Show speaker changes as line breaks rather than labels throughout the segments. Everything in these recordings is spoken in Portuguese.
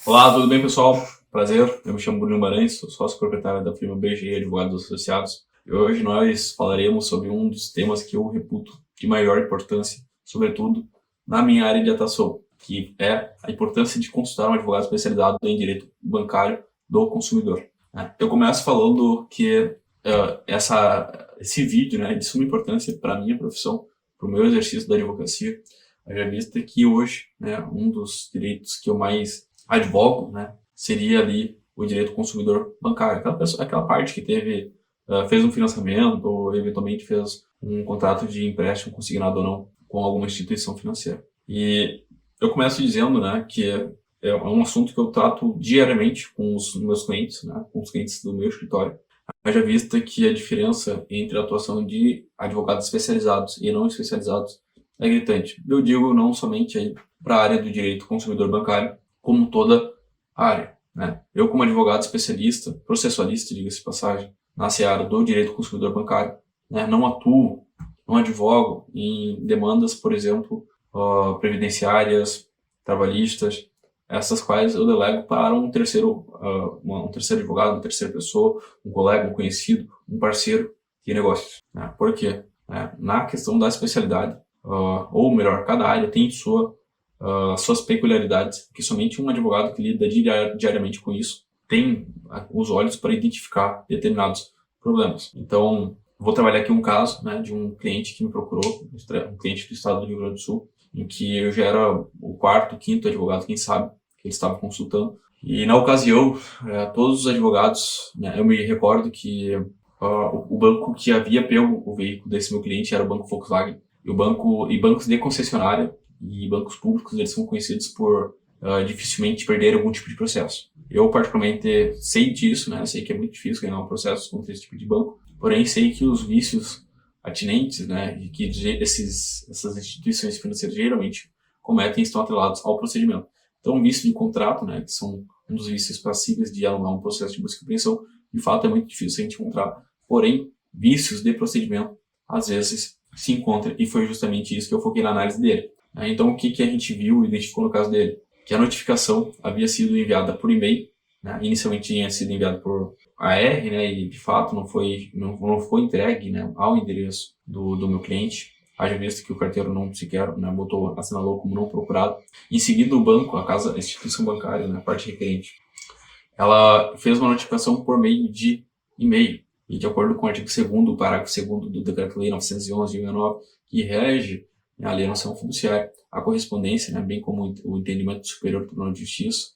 Olá, tudo bem, pessoal? Prazer, eu me chamo Bruno Guimarães, sou sócio proprietário da firma BG Advogados Associados e hoje nós falaremos sobre um dos temas que eu reputo de maior importância, sobretudo na minha área de atuação, que é a importância de consultar um advogado especializado em direito bancário do consumidor. Eu começo falando que esse vídeo é de suma importância para a minha profissão, para o meu exercício da advocacia, haja vista que hoje um dos direitos que eu mais advogo, seria ali o direito do consumidor bancário, aquela parte que fez um financiamento ou eventualmente fez um contrato de empréstimo consignado ou não com alguma instituição financeira. E eu começo dizendo, que é um assunto que eu trato diariamente com os meus clientes, com os clientes do meu escritório. Haja vista que a diferença entre a atuação de advogados especializados e não especializados é gritante. Eu digo não somente para a área do direito consumidor bancário, como toda a área. Eu, como advogado especialista, processualista, diga-se de passagem, na seara do direito consumidor bancário, não atuo, não advogo em demandas, por exemplo, previdenciárias, trabalhistas, essas quais eu delego para um terceiro advogado, uma terceira pessoa, um colega, um conhecido, um parceiro de negócios. Por quê? Na questão da especialidade, ou melhor, cada área tem suas peculiaridades, que somente um advogado que lida diariamente com isso tem os olhos para identificar determinados problemas. Então, vou trabalhar aqui um caso de um cliente que me procurou, um cliente do estado do Rio Grande do Sul, em que eu já era o quarto, quinto advogado, quem sabe, que ele estava consultando. E na ocasião, todos os advogados, eu me recordo que o banco que havia pego o veículo desse meu cliente era o Banco Volkswagen. E bancos de concessionária e bancos públicos, eles são conhecidos por dificilmente perder algum tipo de processo. Eu, particularmente, sei disso, sei que é muito difícil ganhar um processo contra esse tipo de banco, porém sei que os vícios atinentes, e que essas instituições financeiras geralmente cometem estão atrelados ao procedimento. Então, o vício de contrato, que são um dos vícios passíveis de alugar um processo de busca e apreensão, de fato é muito difícil a gente encontrar, porém, vícios de procedimento, às vezes, se encontra, e foi justamente isso que eu foquei na análise dele. Então, o que a gente viu e identificou no caso dele? Que a notificação havia sido enviada por e-mail, inicialmente tinha sido enviada por AR, e de fato não foi entregue ao endereço do meu cliente, haja visto que o carteiro não sequer assinalou como não procurado. Em seguida, o banco, a instituição bancária, a parte requerente, ela fez uma notificação por meio de e-mail, e de acordo com o artigo 2º, parágrafo 2º do Decreto-Lei 911 de 19, que rege a alienação fiduciária, a correspondência, bem como o entendimento superior do Tribunal de Justiça,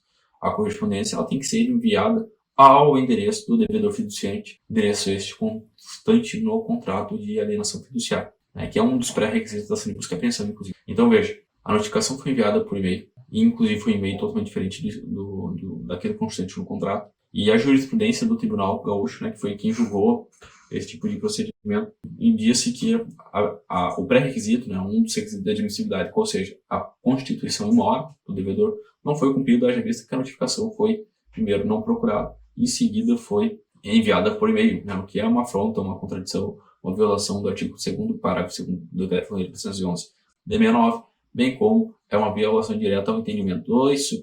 a correspondência ela tem que ser enviada ao endereço do devedor fiduciante, endereço este constante no contrato de alienação fiduciária, que é um dos pré-requisitos da ação de busca e apreensão, inclusive. Então, veja, a notificação foi enviada por e-mail, e inclusive foi um e-mail totalmente diferente daquele constante no contrato, e a jurisprudência do Tribunal Gaúcho, que foi quem julgou esse tipo de procedimento, indica-se que o pré-requisito, um dos requisitos da admissibilidade, ou seja, a constituição imóvel do devedor, não foi cumprido, haja vista que a notificação foi, primeiro, não procurada, e em seguida foi enviada por e-mail, o que é uma afronta, uma contradição, uma violação do artigo 2º, parágrafo 2º do Decreto-Lei 911 de 69, bem como é uma violação direta ao entendimento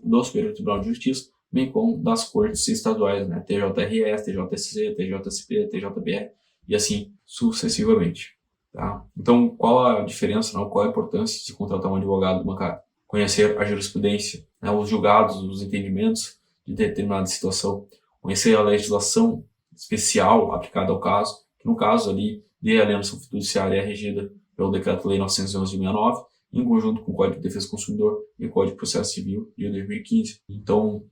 do Superior Tribunal de Justiça, bem como das cortes estaduais, TJRS, TJSC, TJSP, TJBR, e assim sucessivamente. Tá? Então, qual a diferença, qual a importância de contratar um advogado bancário? Conhecer a jurisprudência, os julgados, os entendimentos de determinada situação, conhecer a legislação especial aplicada ao caso, que no caso ali de alienação fiduciária é regida pelo Decreto-Lei 911 de 69, em conjunto com o Código de Defesa do Consumidor e o Código de Processo Civil de 2015. Então,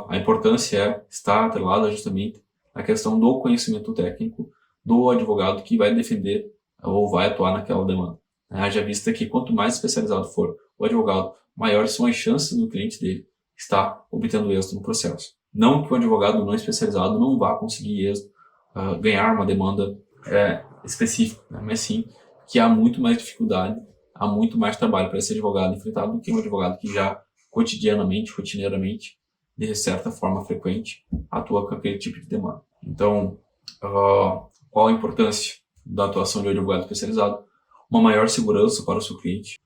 a importância está atrelada justamente à questão do conhecimento técnico do advogado que vai defender ou vai atuar naquela demanda. Haja vista que quanto mais especializado for o advogado, maiores são as chances do cliente dele estar obtendo êxito no processo. Não que o advogado não especializado não vá conseguir êxito, ganhar uma demanda específica, mas sim que há muito mais dificuldade, há muito mais trabalho para esse advogado enfrentado do que um advogado que já rotineiramente, de certa forma frequente, atua com aquele tipo de demanda. Então, qual a importância da atuação de um advogado especializado? Uma maior segurança para o seu cliente,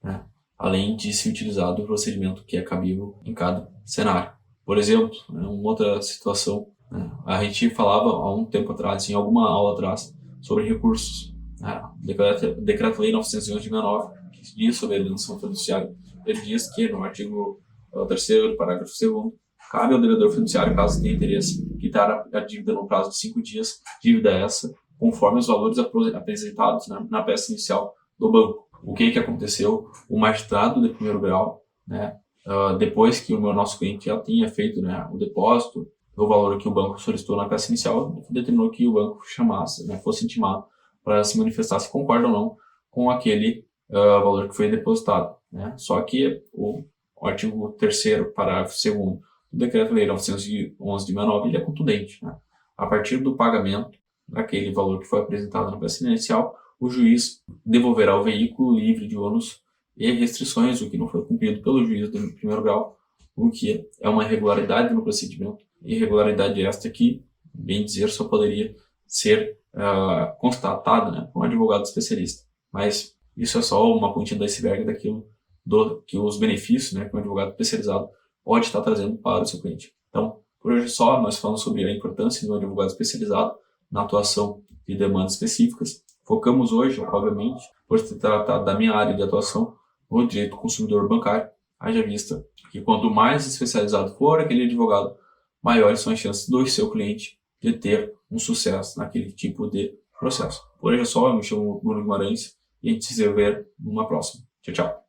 além de se utilizar do procedimento que é cabível em cada cenário. Por exemplo, né, uma outra situação, né, a gente falava há um tempo atrás, em alguma aula atrás, sobre recursos. Né, o Decreto-Lei 911 de 69, que diz sobre a alienação fiduciária, ele diz que no artigo 3º, parágrafo 2º, cabe ao devedor fiduciário, caso tenha interesse, quitar a dívida no prazo de 5 dias, dívida essa, conforme os valores apresentados, né, na peça inicial do banco. O que aconteceu? O magistrado de primeiro grau, né, depois que o nosso cliente já tinha feito, né, o depósito do valor que o banco solicitou na peça inicial, determinou que o banco chamasse, né, fosse intimado para se manifestar se concorda ou não com aquele valor que foi depositado. Né? Só que o artigo 3º, parágrafo 2º do Decreto-Lei 911 de 69, ele é contundente. Né? A partir do pagamento daquele valor que foi apresentado na peça inicial, o juiz devolverá o veículo livre de ônus e restrições, o que não foi cumprido pelo juiz do primeiro grau, o que é uma irregularidade no procedimento. Irregularidade esta que, bem dizer, só poderia ser constatada, né, por um advogado especialista. Mas isso é só uma pontinha do iceberg daquilo que os benefícios, né, que um advogado especializado pode estar trazendo para o seu cliente. Então, por hoje só, nós falamos sobre a importância de um advogado especializado na atuação de demandas específicas. Focamos hoje, obviamente, por se tratar da minha área de atuação, no direito do consumidor bancário, haja vista que quanto mais especializado for aquele advogado, maiores são as chances do seu cliente de ter um sucesso naquele tipo de processo. Por hoje é só, eu me chamo Bruno Guimarães e a gente se vê numa próxima. Tchau, tchau.